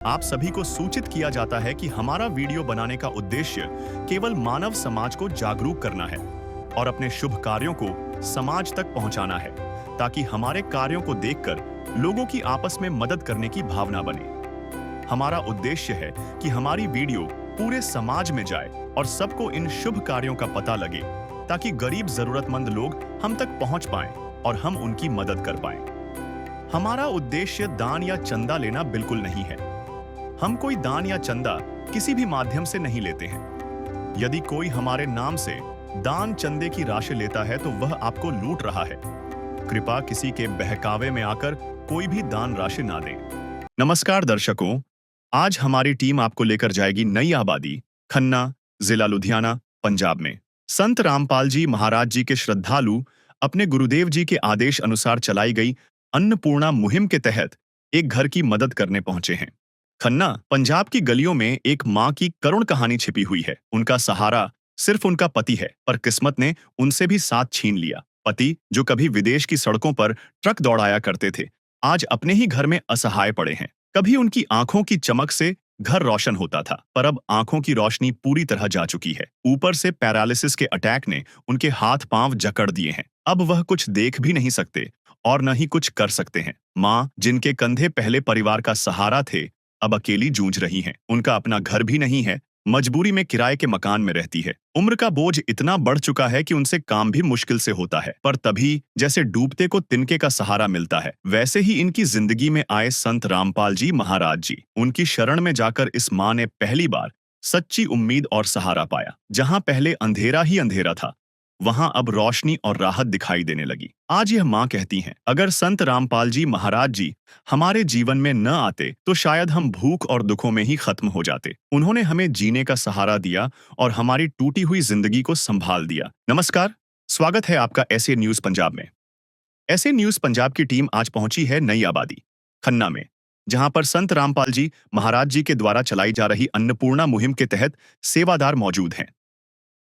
आप सभी को सूचित किया जाता है कि हमारा वीडियो बनाने का उद्देश्य केवल मानव समाज को जागरूक करना है और अपने शुभ कार्यों को समाज तक पहुंचाना है, ताकि हमारे कार्यों को देखकर लोगों की आपस में मदद करने की भावना बने। हमारा उद्देश्य है कि हमारी वीडियो पूरे समाज में जाए और सबको इन शुभ कार्यों का पता लगे, ताकि गरीब जरूरतमंद लोग हम तक पहुंच पाएं और हम उनकी मदद कर पाएं। हमारा उद्देश्य दान या चंदा लेना बिल्कुल नहीं है। हम कोई दान या चंदा किसी भी माध्यम से नहीं लेते हैं। यदि कोई हमारे नाम से दान चंदे की राशि लेता है तो वह आपको लूट रहा है। कृपया किसी के बहकावे में आकर कोई भी दान राशि ना दें। नमस्कार दर्शकों, आज हमारी टीम आपको लेकर जाएगी नई आबादी खन्ना, जिला लुधियाना, पंजाब में। संत रामपाल जी महाराज जी के श्रद्धालु अपने गुरुदेव जी के आदेश अनुसार चलाई गई अन्नपूर्णा मुहिम के तहत एक घर की मदद करने पहुंचे हैं। खन्ना, पंजाब की गलियों में एक माँ की करुण कहानी छिपी हुई है। उनका सहारा सिर्फ उनका पति है, पर किस्मत ने उनसे भी साथ छीन लिया। पति, जो कभी विदेश की सड़कों पर ट्रक दौड़ाया करते थे, आज अपने ही घर में असहाय पड़े हैं। कभी उनकी आंखों की चमक से घर रोशन होता था, पर अब आंखों की रोशनी पूरी तरह जा चुकी है। ऊपर से पैरालिसिस के अटैक ने उनके हाथ पांव जकड़ दिए हैं। अब वह कुछ देख भी नहीं सकते और न ही कुछ कर सकते हैं। माँ, जिनके कंधे पहले परिवार का सहारा थे, अब अकेली जूझ रही हैं। उनका अपना घर भी नहीं है, मजबूरी में किराए के मकान में रहती है। उम्र का बोझ इतना बढ़ चुका है कि उनसे काम भी मुश्किल से होता है। पर तभी जैसे डूबते को तिनके का सहारा मिलता है, वैसे ही इनकी जिंदगी में आए संत रामपाल जी महाराज जी। उनकी शरण में जाकर इस माँ ने पहली बार सच्ची उम्मीद और सहारा पाया। जहाँ पहले अंधेरा ही अंधेरा था, वहां अब रोशनी और राहत दिखाई देने लगी। आज यह मां कहती हैं, अगर संत रामपाल जी महाराज जी हमारे जीवन में न आते तो शायद हम भूख और दुखों में ही खत्म हो जाते। उन्होंने हमें जीने का सहारा दिया और हमारी टूटी हुई जिंदगी को संभाल दिया। नमस्कार, स्वागत है आपका ऐसे न्यूज पंजाब में। ऐसे न्यूज पंजाब की टीम आज पहुंची है नई आबादी खन्ना में, जहां पर संत रामपाल जी महाराज जी के द्वारा चलाई जा रही अन्नपूर्णा मुहिम के तहत सेवादार मौजूद हैं।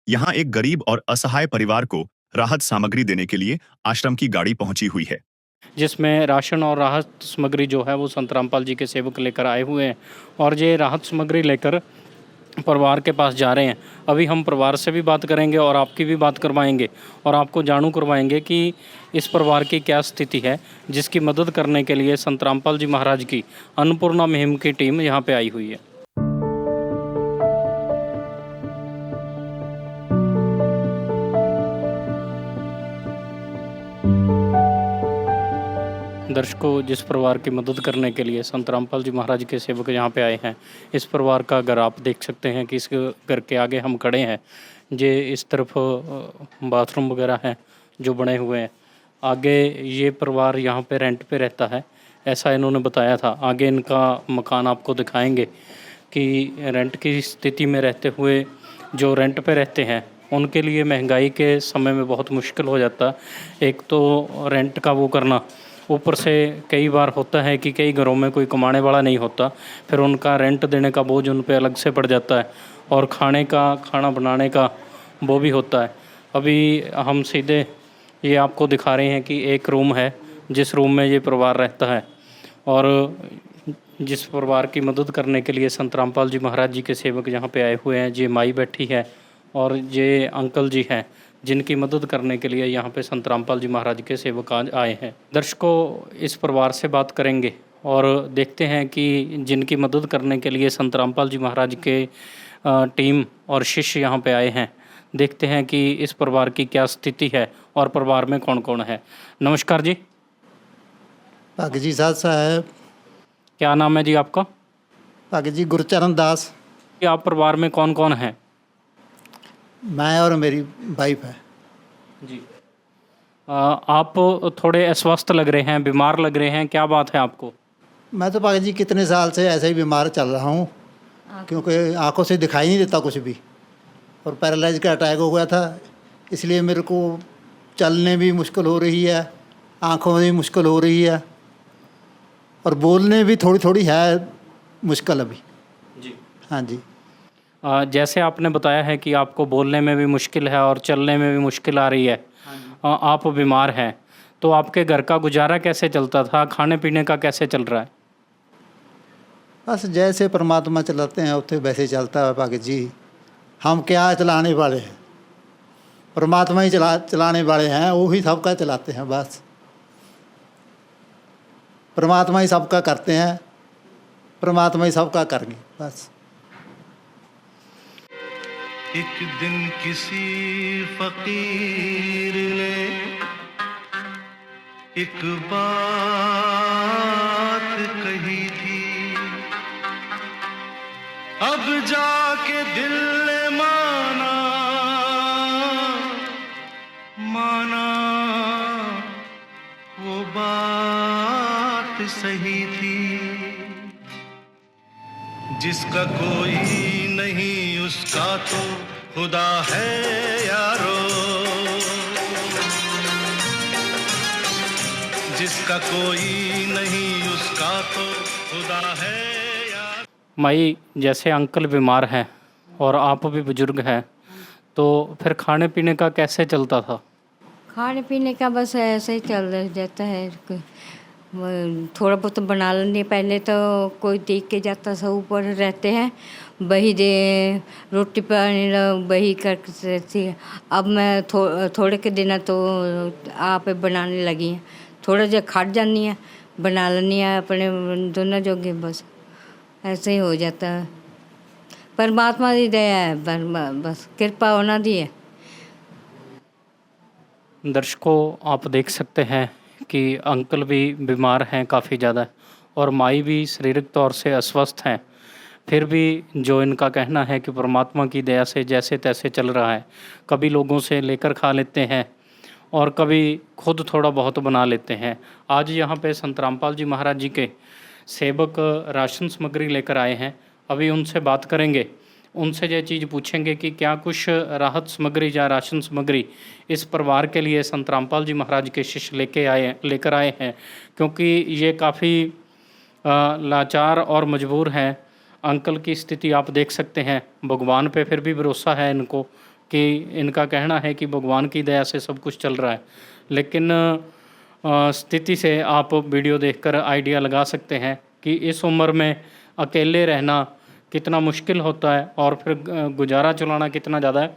यहाँ एक गरीब और असहाय परिवार को राहत सामग्री देने के लिए आश्रम की गाड़ी पहुंची हुई है, जिसमें राशन और राहत सामग्री जो है वो संत रामपाल जी के सेवक लेकर आए हुए हैं और ये राहत सामग्री लेकर परिवार के पास जा रहे हैं। अभी हम परिवार से भी बात करेंगे और आपकी भी बात करवाएंगे और आपको जानू करवाएंगे कि इस परिवार की क्या स्थिति है, जिसकी मदद करने के लिए संत रामपाल जी महाराज की अन्नपूर्णा मुहिम की टीम यहाँ पे आई हुई है। दर्शकों, जिस परिवार की मदद करने के लिए संत रामपाल जी महाराज के सेवक यहाँ पे आए हैं, इस परिवार का घर आप देख सकते हैं कि इस घर के आगे हम खड़े हैं। जे इस तरफ बाथरूम वगैरह हैं जो बने हुए हैं। आगे ये परिवार यहाँ पे रेंट पे रहता है, ऐसा इन्होंने बताया था। आगे इनका मकान आपको दिखाएंगे कि रेंट की स्थिति में रहते हुए जो रेंट पे रहते हैं उनके लिए महंगाई के समय में बहुत मुश्किल हो जाता। एक तो रेंट का वो करना, ऊपर से कई बार होता है कि कई घरों में कोई कमाने वाला नहीं होता, फिर उनका रेंट देने का बोझ उन पे अलग से पड़ जाता है और खाना बनाने का वो भी होता है। अभी हम सीधे ये आपको दिखा रहे हैं कि एक रूम है जिस रूम में ये परिवार रहता है और जिस परिवार की मदद करने के लिए संत रामपाल जी महाराज जी के सेवक यहाँ पे आए हुए हैं। ये माई बैठी है और ये अंकल जी हैं जिनकी मदद करने के लिए यहाँ पे संत रामपाल जी महाराज के सेवक आज आए हैं। दर्शकों, इस परिवार से बात करेंगे और देखते हैं कि जिनकी मदद करने के लिए संत रामपाल जी महाराज के टीम और शिष्य यहाँ पे आए हैं। देखते हैं कि इस परिवार की क्या स्थिति है और परिवार में कौन कौन है। नमस्कार जी। भगत जी साहब। क्या नाम है जी आपका? भगत जी गुरचरण दास। आप परिवार में कौन कौन है? मैं और मेरी वाइफ है जी। आप थोड़े अस्वस्थ लग रहे हैं, बीमार लग रहे हैं, क्या बात है आपको? मैं तो भगत जी कितने साल से ऐसे ही बीमार चल रहा हूँ, क्योंकि आंखों से दिखाई नहीं देता कुछ भी और पैरालाइज का अटैक हो गया था। इसलिए मेरे को चलने भी मुश्किल हो रही है, आंखों में भी मुश्किल हो रही है और बोलने भी थोड़ी थोड़ी है मुश्किल अभी जी। हाँ जी। जैसे आपने बताया है कि आपको बोलने में भी मुश्किल है और चलने में भी मुश्किल आ रही है। आप बीमार हैं, तो आपके घर का गुजारा कैसे चलता था? खाने पीने का कैसे चल रहा है? बस जैसे परमात्मा चलाते हैं उत्थे वैसे चलता है भगत जी। हम क्या चलाने वाले हैं, परमात्मा ही चलाने वाले हैं, वो ही सबका चलाते हैं। बस परमात्मा ही सबका करते हैं, परमात्मा ही सबका करेंगे बस। एक दिन किसी फकीर ने एक बात कही थी, अब जाके दिल ने माना वो बात सही थी। जिसका कोई नहीं उसका तो खुदा है यारो, जिसका कोई नहीं उसका तो खुदा है यार। माई, जैसे अंकल बीमार हैं और आप भी बुजुर्ग हैं, तो फिर खाने पीने का कैसे चलता था? खाने पीने का बस ऐसे ही चल जाता है, थोड़ा बहुत बना लेंगे। पहले तो कोई देख के जाता, सब ऊपर रहते हैं, वही दे रोटी पानी वही करते थी। अब मैं थोड़े के दिन तो आप बनाने लगी हैं, थोड़ा जो खट जानी है बना लेनी है अपने दोनों जोगे, बस ऐसे ही हो जाता है। परमात्मा की दया है, बस कृपा होना दी है। दर्शकों, आप देख सकते हैं कि अंकल भी बीमार हैं काफ़ी ज़्यादा, और माई भी शारीरिक तौर से अस्वस्थ हैं। फिर भी जो इनका कहना है कि परमात्मा की दया से जैसे तैसे चल रहा है। कभी लोगों से लेकर खा लेते हैं और कभी खुद थोड़ा बहुत बना लेते हैं। आज यहाँ पे संत रामपाल जी महाराज जी के सेवक राशन सामग्री लेकर आए हैं। अभी उनसे बात करेंगे, उनसे ये चीज़ पूछेंगे कि क्या कुछ राहत सामग्री या राशन सामग्री इस परिवार के लिए संत रामपाल जी महाराज के शिष्य लेकर आए हैं, क्योंकि ये काफ़ी लाचार और मजबूर हैं। अंकल की स्थिति आप देख सकते हैं। भगवान पे फिर भी भरोसा है इनको, कि इनका कहना है कि भगवान की दया से सब कुछ चल रहा है, लेकिन स्थिति से आप वीडियो देखकर आइडिया लगा सकते हैं कि इस उम्र में अकेले रहना कितना मुश्किल होता है और फिर गुजारा चलाना कितना ज़्यादा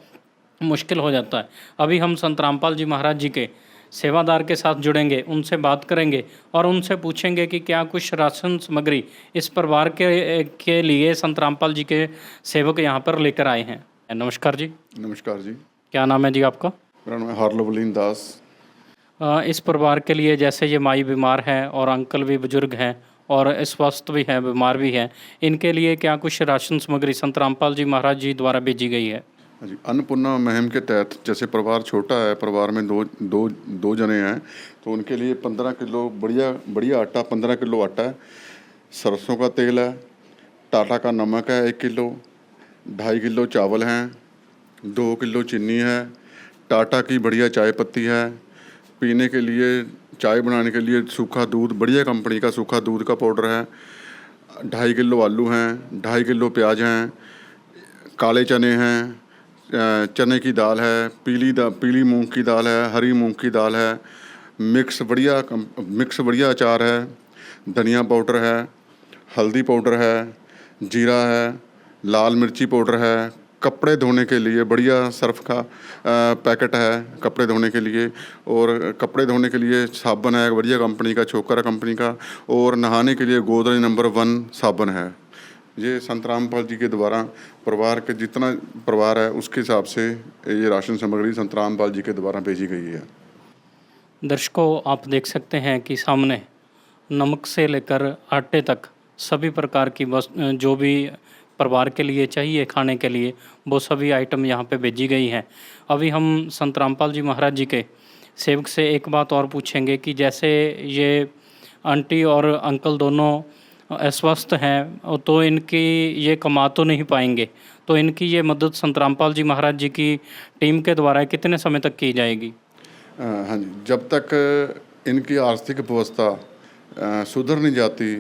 मुश्किल हो जाता है। अभी हम संत रामपाल जी महाराज जी के सेवादार के साथ जुड़ेंगे, उनसे बात करेंगे और उनसे पूछेंगे कि क्या कुछ राशन सामग्री इस परिवार के लिए संत रामपाल जी के सेवक यहाँ पर लेकर आए हैं। नमस्कार जी। नमस्कार जी। क्या नाम है जी आपका? मेरा नाम है हरलवलीन दास। इस परिवार के लिए, जैसे ये माई बीमार है और अंकल भी बुजुर्ग हैं और स्वस्थ भी हैं, बीमार भी हैं, इनके लिए क्या कुछ राशन सामग्री संत रामपाल जी महाराज जी द्वारा भेजी गई है? जी, अन्नपूर्णा मुहिम के तहत, जैसे परिवार छोटा है, परिवार में दो जने हैं, तो उनके लिए 15 किलो बढ़िया आटा, 15 किलो आटा है, सरसों का तेल है, टाटा का नमक है 1 किलो, 2.5 किलो चावल हैं, 2 किलो चीनी है, टाटा की बढ़िया चाय पत्ती है, पीने के लिए चाय बनाने के लिए सूखा दूध, बढ़िया कंपनी का सूखा दूध का पाउडर है, 2.5 किलो आलू हैं, 2.5 किलो प्याज हैं, काले चने हैं, चने की दाल है, पीली मूंग की दाल है, हरी मूंग की दाल है, मिक्स बढ़िया अचार है, धनिया पाउडर है, हल्दी पाउडर है, जीरा है, लाल मिर्ची पाउडर है, कपड़े धोने के लिए बढ़िया सर्फ का पैकेट है कपड़े धोने के लिए, और कपड़े धोने के लिए साबुन है बढ़िया कंपनी का, छोकरा कंपनी का, और नहाने के लिए गोदरेज नंबर 1 साबुन है। ये संत रामपाल जी के द्वारा परिवार के जितना परिवार है उसके हिसाब से ये राशन सामग्री संत रामपाल जी के द्वारा भेजी गई है। दर्शकों, आप देख सकते हैं कि सामने नमक से लेकर आटे तक सभी प्रकार की जो भी परिवार के लिए चाहिए खाने के लिए, वो सभी आइटम यहाँ पे भेजी गई हैं। अभी हम संत रामपाल जी महाराज जी के सेवक से एक बात और पूछेंगे कि जैसे ये आंटी और अंकल दोनों अस्वस्थ हैं, तो इनकी ये कमा तो नहीं पाएंगे, तो इनकी ये मदद संत रामपाल जी महाराज जी की टीम के द्वारा कितने समय तक की जाएगी? हाँ जी, जब तक इनकी आर्थिक व्यवस्था सुधर नहीं जाती,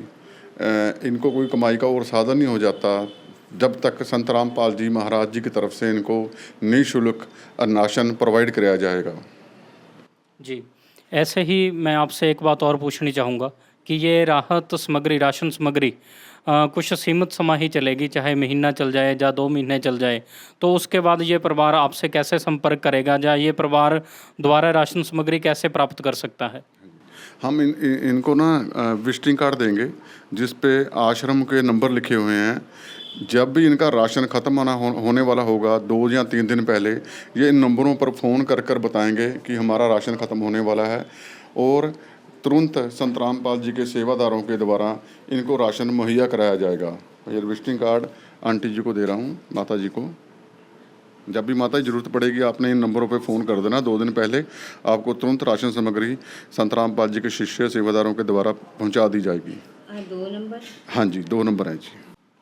इनको कोई कमाई का और साधन नहीं हो जाता, जब तक संत रामपाल जी महाराज जी की तरफ से इनको निःशुल्क राशन प्रोवाइड कराया जाएगा। जी, ऐसे ही मैं आपसे एक बात और पूछनी चाहूँगा कि ये राहत सामग्री, राशन सामग्री कुछ सीमित समय ही चलेगी, चाहे महीना चल जाए या 2 महीने चल जाए, तो उसके बाद ये परिवार आपसे कैसे संपर्क करेगा या ये परिवार दोबारा राशन सामग्री कैसे प्राप्त कर सकता है? हम इनको ना विजिटिंग कार्ड देंगे जिस पे आश्रम के नंबर लिखे हुए हैं। जब भी इनका राशन ख़त्म होने वाला होगा 2 या 3 दिन पहले ये इन नंबरों पर फ़ोन कर बताएंगे कि हमारा राशन ख़त्म होने वाला है, और तुरंत संत रामपाल जी के सेवादारों के द्वारा इनको राशन मुहैया कराया जाएगा। ये विजिटिंग कार्ड आंटी जी को दे रहा हूँ, माता जी को। जब भी माता जी ज़रूरत पड़ेगी आपने इन नंबरों पे फ़ोन कर देना, 2 दिन पहले आपको तुरंत राशन सामग्री संत रामपाल जी के शिष्य सेवादारों के द्वारा पहुंचा दी जाएगी। 2 नंबर? हाँ जी, 2 नंबर हैं जी।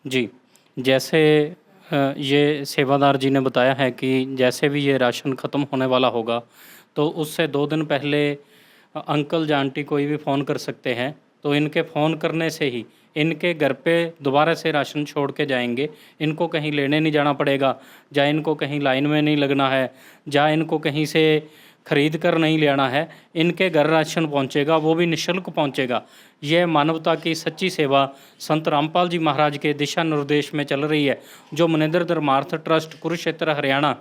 जी, जैसे ये सेवादार जी ने बताया है कि जैसे भी ये राशन ख़त्म होने वाला होगा तो उससे 2 दिन पहले अंकल या आंटी कोई भी फ़ोन कर सकते हैं, तो इनके फ़ोन करने से ही इनके घर पे दोबारा से राशन छोड़ के जाएंगे। इनको कहीं लेने नहीं जाना पड़ेगा, या इनको कहीं लाइन में नहीं लगना है, या इनको कहीं से खरीद कर नहीं ले आना है। इनके घर राशन पहुंचेगा, वो भी निःशुल्क पहुंचेगा। यह मानवता की सच्ची सेवा संत रामपाल जी महाराज के दिशा निर्देश में चल रही है, जो मनिंदर धर्मार्थ ट्रस्ट कुरुक्षेत्र हरियाणा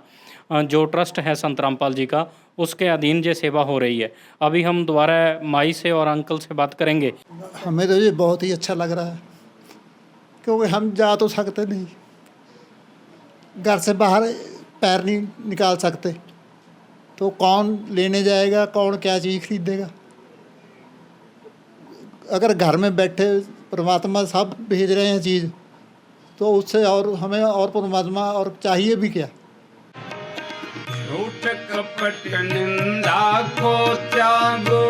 जो ट्रस्ट है संत रामपाल जी का, उसके अधीन ये सेवा हो रही है। अभी हम दोबारा माई से और अंकल से बात करेंगे। हमें तो ये बहुत ही अच्छा लग रहा है, क्योंकि हम जा तो सकते नहीं, घर से बाहर पैर नहीं निकाल सकते, तो कौन लेने जाएगा, कौन क्या चीज़ खरीदेगा। अगर घर में बैठे परमात्मा सब भेज रहे हैं चीज़, तो उससे और हमें और परमात्मा और चाहिए भी क्या। झूठ कपट निंदा को त्यागो,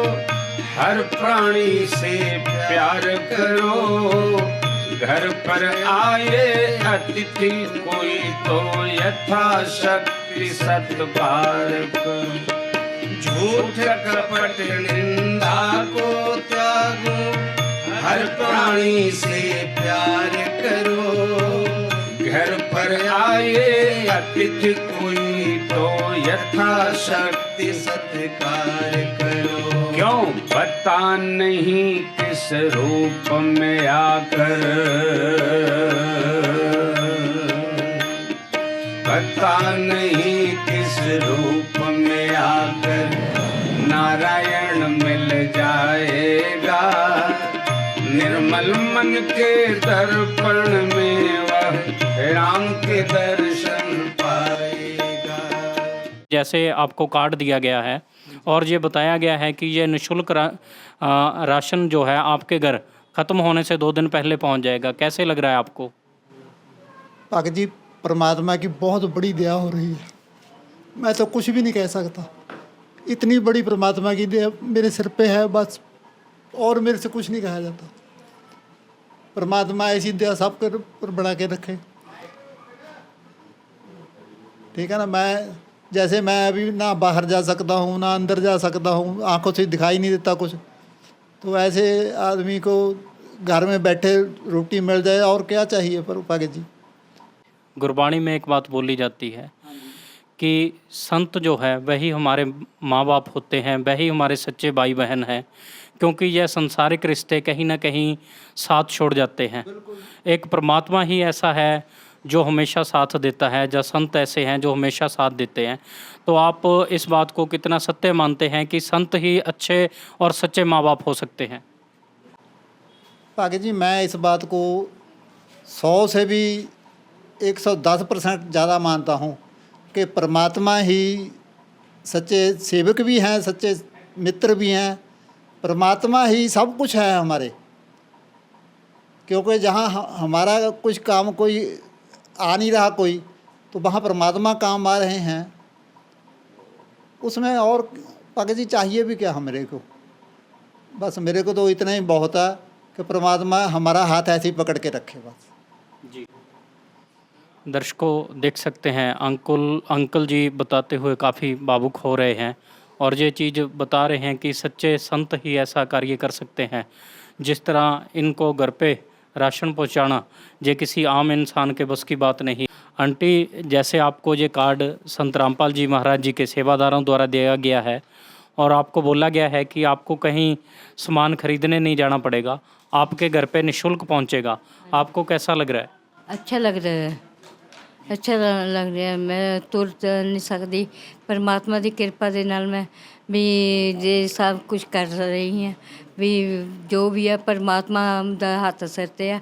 हर प्राणी से प्यार करो। घर पर आए अतिथि कोई तो यथाशक्ति सत्कार करो। झूठ कपट निंदा को त्यागो, हर प्राणी से प्यार करो। घर पर आए अतिथि कोई तो यथाशक्ति सत्कार करो। क्यों पता नहीं किस रूप में आकर, पता नहीं किस रूप में आकर नारायण मिल जाएगा। निर्मल मन के दर्पण में वह राम के दर्शन पाएगा। जैसे आपको कार्ड दिया गया है और ये बताया गया है कि ये निःशुल्क राशन जो है आपके घर ख़त्म होने से 2 दिन पहले पहुंच जाएगा, कैसे लग रहा है आपको? भगत जी, परमात्मा की बहुत बड़ी दया हो रही है, मैं तो कुछ भी नहीं कह सकता। इतनी बड़ी परमात्मा की दया मेरे सिर पे है बस, और मेरे से कुछ नहीं कहा जाता। परमात्मा ऐसी दया सब पर बना के रखे, ठीक है ना। मैं अभी ना बाहर जा सकता हूँ ना अंदर जा सकता हूँ, आंखों से दिखाई नहीं देता कुछ, तो ऐसे आदमी को घर में बैठे रोटी मिल जाए और क्या चाहिए। पर भगत जी, गुरबाणी में एक बात बोली जाती है कि संत जो है वही हमारे माँ बाप होते हैं, वही हमारे सच्चे भाई बहन हैं, क्योंकि यह संसारिक रिश्ते कहीं ना कहीं साथ छोड़ जाते हैं। एक परमात्मा ही ऐसा है जो हमेशा साथ देता है, जो संत ऐसे हैं जो हमेशा साथ देते हैं। तो आप इस बात को कितना सत्य मानते हैं कि संत ही अच्छे और सच्चे माँ बाप हो सकते हैं? भगत जी, मैं इस बात को 100 से भी 110% ज़्यादा मानता हूँ कि परमात्मा ही सच्चे सेवक भी हैं, सच्चे मित्र भी हैं। परमात्मा ही सब कुछ है हमारे, क्योंकि जहाँ हमारा कुछ काम कोई आ नहीं रहा कोई, तो वहाँ परमात्मा काम आ रहे हैं। उसमें और भगत जी चाहिए भी क्या मेरे को। बस मेरे को तो इतना ही बहुत है कि परमात्मा हमारा हाथ ऐसे ही पकड़ के रखे बस। जी, दर्शकों देख सकते हैं अंकल जी बताते हुए काफ़ी भावुक हो रहे हैं और ये चीज़ बता रहे हैं कि सच्चे संत ही ऐसा कार्य कर सकते हैं। जिस तरह इनको घर पे राशन पहुंचाना ये किसी आम इंसान के बस की बात नहीं। आंटी, जैसे आपको ये कार्ड संत रामपाल जी महाराज जी के सेवादारों द्वारा दिया गया है और आपको बोला गया है कि आपको कहीं सामान खरीदने नहीं जाना पड़ेगा, आपके घर पे निशुल्क पहुंचेगा, आपको कैसा लग रहा है? अच्छा लग रहा है, अच्छा ਲੱਗ ਰਿਹਾ। ਮੈਂ ਤੁਰ ਨਹੀਂ ਸਕਦੀ, ਪਰਮਾਤਮਾ ਦੀ ਕਿਰਪਾ ਦੇ ਨਾਲ ਮੈਂ ਵੀ ਜੇ ਸਭ ਕੁਝ ਕਰ ਰਹੀ ਹਾਂ, ਵੀ ਜੋ ਵੀ ਹੈ ਪਰਮਾਤਮਾ ਦਾ ਹੱਥ ਸਿਰ 'ਤੇ ਆ।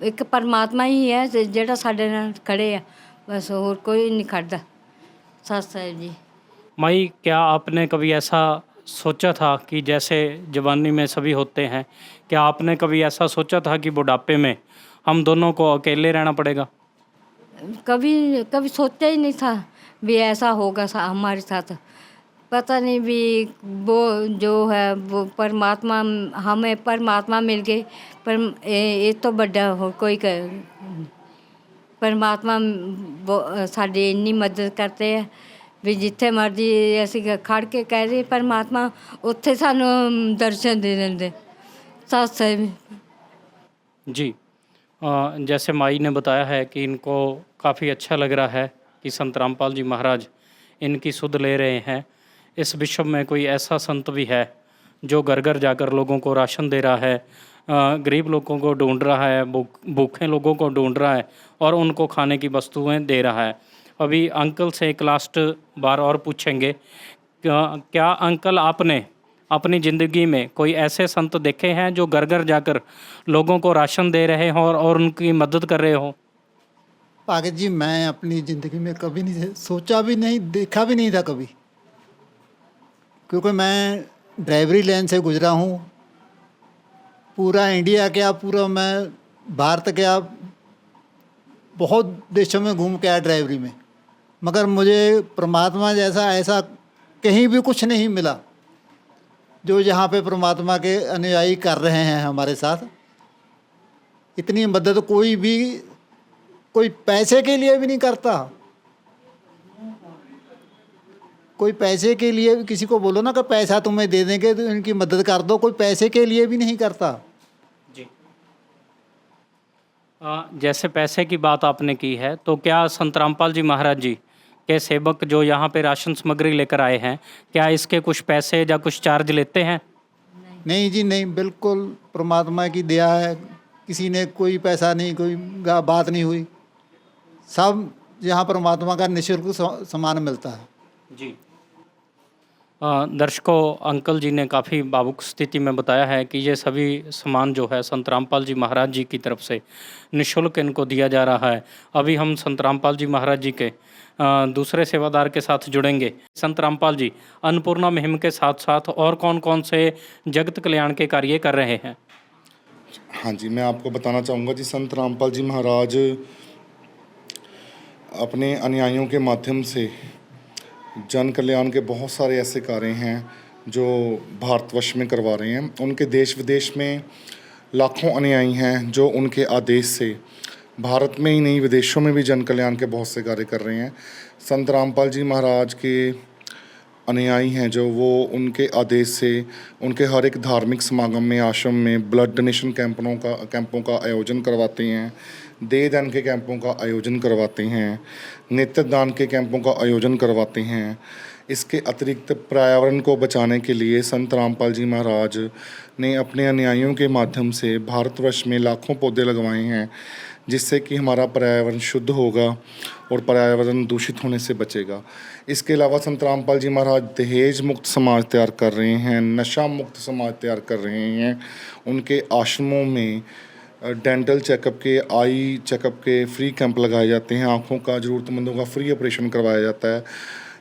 ਇੱਕ ਪਰਮਾਤਮਾ ਹੀ ਹੈ ਜਿਹੜਾ ਸਾਡੇ ਨਾਲ ਖੜੇ ਆ, ਬਸ ਹੋਰ ਕੋਈ ਨਹੀਂ ਖੜਦਾ। ਸਤਿ ਸਾਹਿਬ ਜੀ। माई, क्या आपने कभी ऐसा सोचा था कि जैसे जवानी में सभी होते हैं, क्या आपने कभी ऐसा सोचा था कि बुढ़ापे में हम दोनों को अकेले रहना पड़ेगा? कभी कभी सोचा ही नहीं था भी ऐसा होगा हमारे साथ। पता नहीं भी वो जो है वो परमात्मा, हमें परमात्मा मिल गए, पर ये तो बड़ा हो कोई परमात्मा वो साड़ी इन्नी मदद करते हैं भी जिथे मर्जी असी खड़ के कह रहे परमात्मा उत्थे सानू दर्शन दे देंगे। सत जी, जैसे माई ने बताया है कि इनको काफ़ी अच्छा लग रहा है कि संत रामपाल जी महाराज इनकी सुध ले रहे हैं। इस विश्व में कोई ऐसा संत भी है जो घर घर जाकर लोगों को राशन दे रहा है, गरीब लोगों को ढूंढ रहा है, भूखे लोगों को ढूंढ रहा है और उनको खाने की वस्तुएं दे रहा है। अभी अंकल से एक लास्ट बार और पूछेंगे, क्या अंकल आपने अपनी ज़िंदगी में कोई ऐसे संत देखे हैं जो घर घर जाकर लोगों को राशन दे रहे हों और उनकी मदद कर रहे हों? भागत जी, मैं अपनी ज़िंदगी में कभी नहीं सोचा भी नहीं, देखा भी नहीं था कभी, क्योंकि मैं ड्राइवरी लाइन से गुजरा हूँ। पूरा इंडिया क्या, पूरा मैं भारत क्या, बहुत देशों में घूम के आया ड्राइवरी में, मगर मुझे परमात्मा जैसा ऐसा कहीं भी कुछ नहीं मिला जो यहाँ पे परमात्मा के अनुयायी कर रहे हैं हमारे साथ। इतनी मदद कोई पैसे के लिए भी नहीं करता। कोई पैसे के लिए भी, किसी को बोलो ना कि पैसा तुम्हें दे देंगे तो इनकी मदद कर दो, कोई पैसे के लिए भी नहीं करता। जी, जैसे पैसे की बात आपने की है, तो क्या संत रामपाल जी महाराज जी के सेवक जो यहाँ पे राशन सामग्री लेकर आए हैं, क्या इसके कुछ पैसे या कुछ चार्ज लेते हैं? नहीं जी नहीं, बिल्कुल परमात्मा की दया है, किसी ने कोई पैसा नहीं, कोई बात नहीं हुई, सब यहाँ परमात्मा का निःशुल्क सामान मिलता है। जी, दर्शकों, अंकल जी ने काफ़ी भावुक स्थिति में बताया है कि ये सभी सामान जो है संत रामपाल जी महाराज जी की तरफ से निःशुल्क इनको दिया जा रहा है। अभी हम संत रामपाल जी महाराज जी के दूसरे सेवादार के साथ जुड़ेंगे। संत रामपाल जी अन्नपूर्णा मुहिम के साथ साथ और कौन कौन से जगत कल्याण के कार्य कर रहे हैं? हाँ जी, मैं आपको बताना चाहूँगा जी, संत रामपाल जी महाराज अपने अनुयायियों के माध्यम से जन कल्याण के बहुत सारे ऐसे कार्य हैं जो भारतवर्ष में करवा रहे हैं। उनके देश विदेश में लाखों अनुयायी हैं जो उनके आदेश से भारत में ही नहीं विदेशों में भी जन कल्याण के बहुत से कार्य कर रहे हैं। संत रामपाल जी महाराज के अनुयायी हैं जो वो उनके आदेश से उनके हर एक धार्मिक समागम में, आश्रम में ब्लड डोनेशन कैंपों का आयोजन करवाते हैं, देह दान के कैंपों का आयोजन करवाते हैं, नेत्र दान के कैंपों का आयोजन करवाते हैं। इसके अतिरिक्त पर्यावरण को बचाने के लिए संत रामपाल जी महाराज ने अपने अनुयायियों के माध्यम से भारतवर्ष में लाखों पौधे लगवाए हैं, जिससे कि हमारा पर्यावरण शुद्ध होगा और पर्यावरण दूषित होने से बचेगा। इसके अलावा संत रामपाल जी महाराज दहेज मुक्त समाज तैयार कर रहे हैं, नशा मुक्त समाज तैयार कर रहे हैं। उनके आश्रमों में डेंटल चेकअप के, आई चेकअप के फ्री कैंप लगाए जाते हैं, आँखों का ज़रूरतमंदों का फ्री ऑपरेशन करवाया जाता है।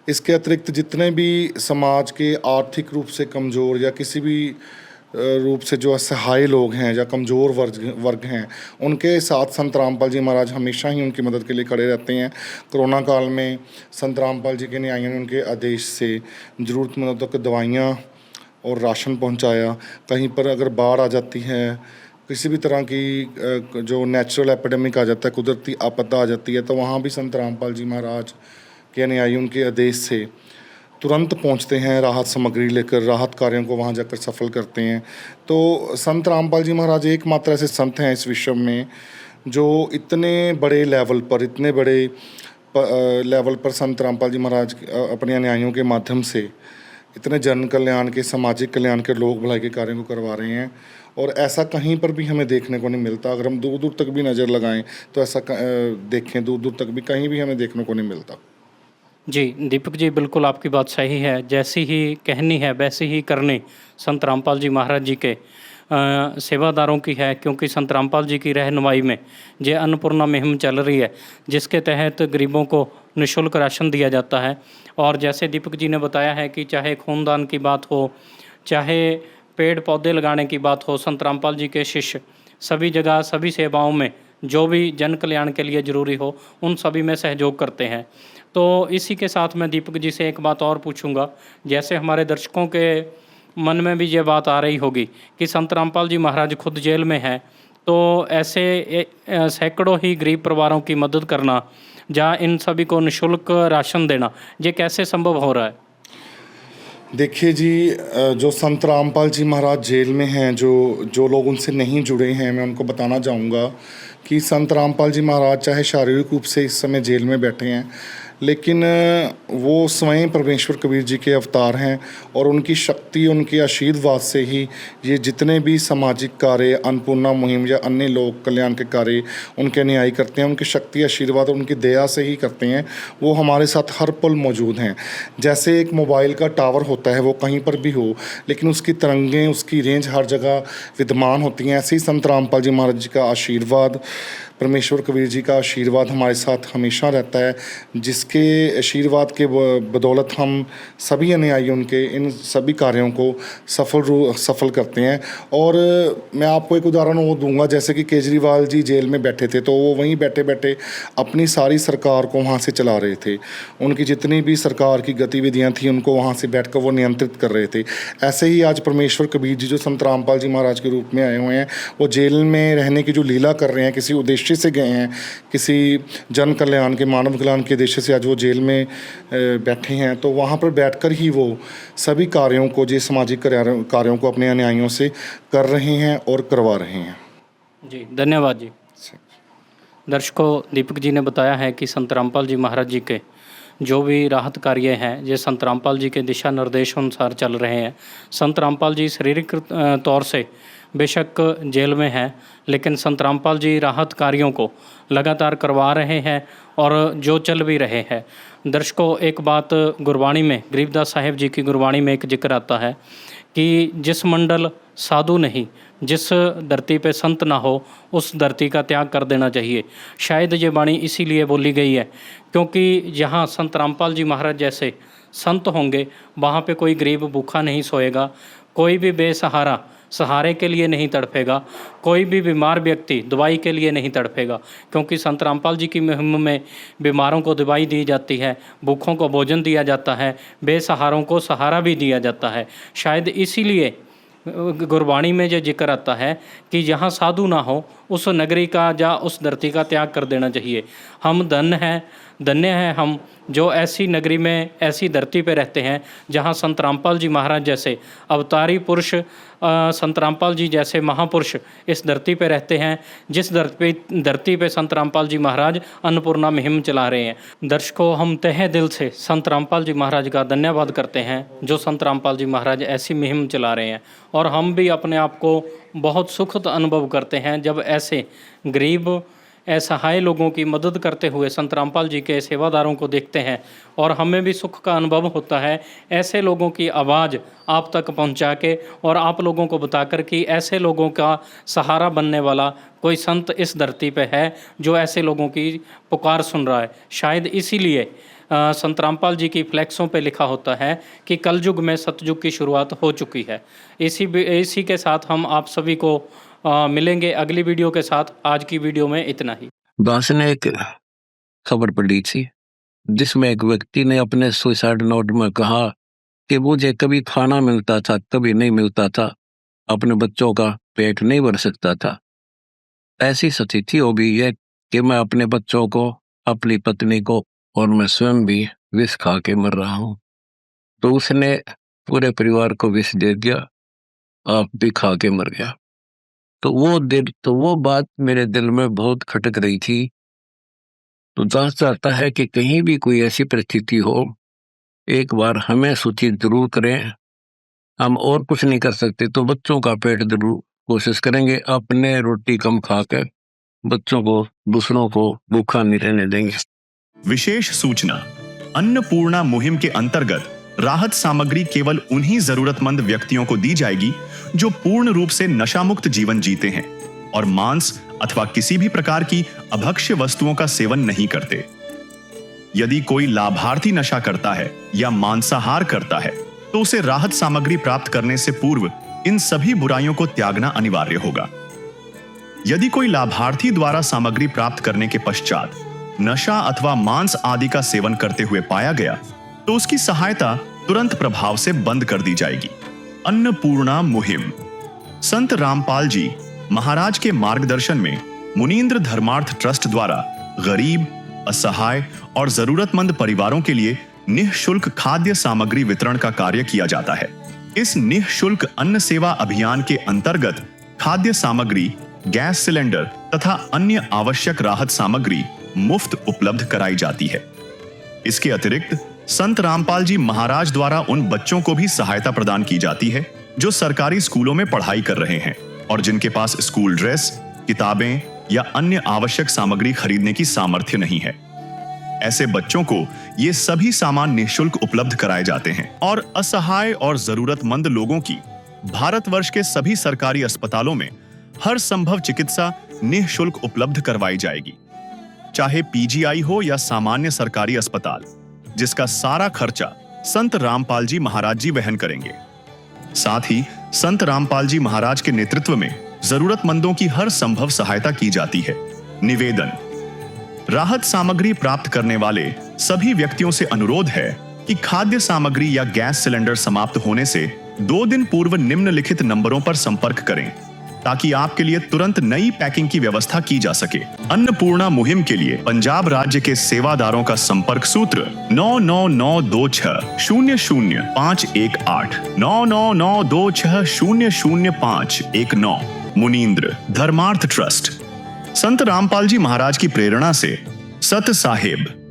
इसके अतिरिक्त जितने भी समाज के आर्थिक रूप से कमज़ोर या किसी भी रूप से जो असहाय लोग हैं या कमज़ोर वर्ग हैं, उनके साथ संत रामपाल जी महाराज हमेशा ही उनकी मदद के लिए खड़े रहते हैं। कोरोना काल में संत रामपाल जी के अनुयायियों ने उनके आदेश से ज़रूरतमंदों तक दवाइयाँ और राशन पहुंचाया। कहीं पर अगर बाढ़ आ जाती है, किसी भी तरह की जो नेचुरल एपिडेमिक आ जाता है, कुदरती आपदा आ जाती है, तो वहाँ भी संत रामपाल जी महाराज के अनुयायी उनके आदेश से तुरंत पहुंचते हैं, राहत सामग्री लेकर राहत कार्यों को वहां जाकर सफल करते हैं। तो संत रामपाल जी महाराज एकमात्र ऐसे संत हैं इस विश्व में जो इतने बड़े लेवल पर संत रामपाल जी महाराज अपने अनुयायियों के माध्यम से इतने जन कल्याण के, सामाजिक कल्याण के, लोक भलाई के कार्यों को करवा रहे हैं। और ऐसा कहीं पर भी हमें देखने को नहीं मिलता। अगर हम दूर दूर तक भी नज़र लगाएं तो ऐसा देखें दूर दूर तक भी कहीं भी हमें देखने को नहीं मिलता। जी दीपक जी, बिल्कुल आपकी बात सही है। जैसी ही कहनी है वैसी ही करनी संत रामपाल जी महाराज जी के सेवादारों की है, क्योंकि संत रामपाल जी की रहनुमाई में ये अन्नपूर्णा मुहिम चल रही है, जिसके तहत गरीबों को निःशुल्क राशन दिया जाता है। और जैसे दीपक जी ने बताया है कि चाहे खूनदान की बात हो, चाहे पेड़ पौधे लगाने की बात हो, संत रामपाल जी के शिष्य सभी जगह सभी सेवाओं में जो भी जन कल्याण के लिए ज़रूरी हो उन सभी में सहयोग करते हैं। तो इसी के साथ मैं दीपक जी से एक बात और पूछूंगा। जैसे हमारे दर्शकों के मन में भी ये बात आ रही होगी कि संत रामपाल जी महाराज खुद जेल में हैं, तो ऐसे सैकड़ों ही गरीब परिवारों की मदद करना या इन सभी को निःशुल्क राशन देना, ये कैसे संभव हो रहा है? देखिए जी, जो संत रामपाल जी महाराज जेल में हैं, जो लोग उनसे नहीं जुड़े हैं, मैं उनको बताना चाहूँगा कि संत रामपाल जी महाराज चाहे शारीरिक रूप से इस समय जेल में बैठे हैं, लेकिन वो स्वयं परमेश्वर कबीर जी के अवतार हैं और उनकी शक्ति, उनके आशीर्वाद से ही ये जितने भी सामाजिक कार्य, अन्नपूर्णा मुहिम या अन्य लोक कल्याण के कार्य उनके न्याय करते हैं, उनकी शक्ति, आशीर्वाद और उनकी दया से ही करते हैं। वो हमारे साथ हर पल मौजूद हैं। जैसे एक मोबाइल का टावर होता है, वो कहीं पर भी हो लेकिन उसकी तरंगें, उसकी रेंज हर जगह विद्यमान होती हैं, ऐसे ही संत रामपाल जी महाराज जी का आशीर्वाद, परमेश्वर कबीर जी का आशीर्वाद हमारे साथ हमेशा रहता है, जिसके आशीर्वाद के बदौलत हम सभी अनुयायी उनके इन सभी कार्यों को सफल करते हैं। और मैं आपको एक उदाहरण वो दूंगा, जैसे कि केजरीवाल जी जेल में बैठे थे, तो वो वहीं बैठे बैठे अपनी सारी सरकार को वहाँ से चला रहे थे। उनकी जितनी भी सरकार की गतिविधियाँ थी उनको वहाँ से बैठ कर वो नियंत्रित कर रहे थे। ऐसे ही आज परमेश्वर कबीर जी जो संत रामपाल जी महाराज के रूप में आए हुए हैं, वो जेल में रहने की जो लीला कर रहे हैं, किसी उद्देश्य से गए हैं, किसी जन कल्याण के, मानव कल्याण के उद्देश्य से आज वो जेल में बैठे हैं, तो वहाँ पर बैठकर ही वो सभी कार्यों को, जो सामाजिक कार्यों को अपने अनुयायियों से कर रहे हैं और करवा रहे हैं। जी धन्यवाद जी। दर्शकों, दीपक जी ने बताया है कि संत रामपाल जी महाराज जी के जो भी राहत कार्य हैं ये संत रामपाल जी के दिशा निर्देश अनुसार चल रहे हैं। संत रामपाल जी शारीरिक तौर से बेशक जेल में हैं, लेकिन संत रामपाल जी राहत कार्यों को लगातार करवा रहे हैं और जो चल भी रहे हैं। दर्शकों, एक बात गुरबाणी में, गरीबदास साहिब जी की गुरबाणी में एक जिक्र आता है कि जिस मंडल साधु नहीं, जिस धरती पे संत ना हो, उस धरती का त्याग कर देना चाहिए। शायद ये वाणी इसीलिए बोली गई है क्योंकि जहाँ संत रामपाल जी महाराज जैसे संत होंगे वहाँ पे कोई गरीब भूखा नहीं सोएगा, कोई भी बेसहारा सहारे के लिए नहीं तड़पेगा, कोई भी बीमार व्यक्ति दवाई के लिए नहीं तड़पेगा, क्योंकि संत रामपाल जी की मुहिम में बीमारों को दवाई दी जाती है, भूखों को भोजन दिया जाता है, बेसहारों को सहारा भी दिया जाता है। शायद इसीलिए गुरबाणी में जो जिक्र आता है कि जहाँ साधु ना हो उस नगरी का या उस धरती का त्याग कर देना चाहिए। हम धन्य हैं हम जो ऐसी नगरी में, ऐसी धरती पे रहते हैं जहाँ संत रामपाल जी महाराज जैसे अवतारी पुरुष, संत रामपाल जी जैसे महापुरुष इस धरती पे रहते हैं, जिस धरती पे संत रामपाल जी महाराज अन्नपूर्णा मुहिम चला रहे हैं। दर्शकों, हम तहे दिल से संत रामपाल जी महाराज का धन्यवाद करते हैं जो संत रामपाल जी महाराज ऐसी मुहिम चला रहे हैं, और हम भी अपने आप को बहुत सुखद अनुभव करते हैं जब ऐसे गरीब, असहाय लोगों की मदद करते हुए संत रामपाल जी के सेवादारों को देखते हैं, और हमें भी सुख का अनुभव होता है ऐसे लोगों की आवाज़ आप तक पहुंचा के और आप लोगों को बताकर कि ऐसे लोगों का सहारा बनने वाला कोई संत इस धरती पे है जो ऐसे लोगों की पुकार सुन रहा है। शायद इसीलिए संत रामपाल जी की फ्लैक्सों पे लिखा होता है कि कलयुग में सतयुग की शुरुआत हो चुकी है। इसी के साथ हम आप सभी को मिलेंगे अगली वीडियो के साथ। आज की वीडियो में इतना ही। दास ने एक खबर पढ़ी थी जिसमें एक व्यक्ति ने अपने सुसाइड नोट में कहा कि मुझे कभी खाना मिलता था, कभी नहीं मिलता था, अपने बच्चों का पेट नहीं भर सकता था। ऐसी स्थिति हो गई है कि मैं अपने बच्चों को, अपनी पत्नी को और मैं स्वयं भी विष खा के मर रहा हूँ। तो उसने पूरे परिवार को विष दे दिया, आप भी खा के मर गया। तो वो बात मेरे दिल में बहुत खटक रही थी। तो दास चाहता है कि कहीं भी कोई ऐसी परिस्थिति हो, एक बार हमें सूचित जरूर करें। हम और कुछ नहीं कर सकते तो बच्चों का पेट जरूर कोशिश करेंगे अपने रोटी कम खाकर बच्चों को, दूसरों को भूखा नहीं रहने देंगे। विशेष सूचना, अन्नपूर्णा मुहिम के अंतर्गत राहत सामग्री केवल उन्हीं जरूरतमंद व्यक्तियों को दी जाएगी जो पूर्ण रूप से नशा मुक्त जीवन जीते हैं और मांस अथवा किसी भी प्रकार की अभक्ष्य वस्तुओं का सेवन नहीं करते। यदि कोई लाभार्थी नशा करता है या मांसाहार करता है तो उसे राहत सामग्री प्राप्त करने से पूर्व इन सभी बुराइयों को त्यागना अनिवार्य होगा। यदि कोई लाभार्थी द्वारा सामग्री प्राप्त करने के पश्चात नशा अथवा मांस आदि का सेवन करते हुए पाया गया तो उसकी सहायता तुरंत प्रभाव से बंद कर दी जाएगी। अन्नपूर्णा मुहिम। संत रामपाल जी महाराज के मार्गदर्शन में मुनींद्र धर्मार्थ ट्रस्ट द्वारा गरीब, असहाय और जरूरतमंद परिवारों के लिए निःशुल्क खाद्य सामग्री वितरण का कार्य किया जाता है। इस निःशुल्क अन्न सेवा अभियान के अंतर्गत खाद्य सामग्री, गैस सिलेंडर तथा अन्य आवश्यक राहत सामग्री मुफ्त उपलब्ध कराई जाती है। इसके अतिरिक्त संत रामपाल जी महाराज द्वारा उन बच्चों को भी सहायता प्रदान की जाती है जो सरकारी स्कूलों में पढ़ाई कर रहे हैं और जिनके पास स्कूल ड्रेस, किताबें या अन्य आवश्यक सामग्री खरीदने की सामर्थ्य नहीं है। ऐसे बच्चों को ये सभी सामान निःशुल्क उपलब्ध कराए जाते हैं और असहाय और जरूरतमंद लोगों की भारतवर्ष के सभी सरकारी अस्पतालों में हर संभव चिकित्सा निःशुल्क उपलब्ध करवाई जाएगी, चाहे पीजीआई हो या सामान्य सरकारी अस्पताल, जिसका सारा खर्चा संत रामपाल जी महाराज जी वहन करेंगे। साथ ही संत रामपाल जी महाराज के नेतृत्व में जरूरतमंदों की हर संभव सहायता की जाती है। निवेदन, राहत सामग्री प्राप्त करने वाले सभी व्यक्तियों से अनुरोध है कि खाद्य सामग्री या गैस सिलेंडर समाप्त होने से 2 दिन पूर्व निम्नलिखित नंबरों पर संपर्क करें ताकि आपके लिए तुरंत नई पैकिंग की व्यवस्था की जा सके। अन्नपूर्णा मुहिम के लिए पंजाब राज्य के सेवादारों का संपर्क सूत्र 9992600518 9992600519। मुनींद्र धर्मार्थ ट्रस्ट। संत रामपाल जी महाराज की प्रेरणा से सत साहेब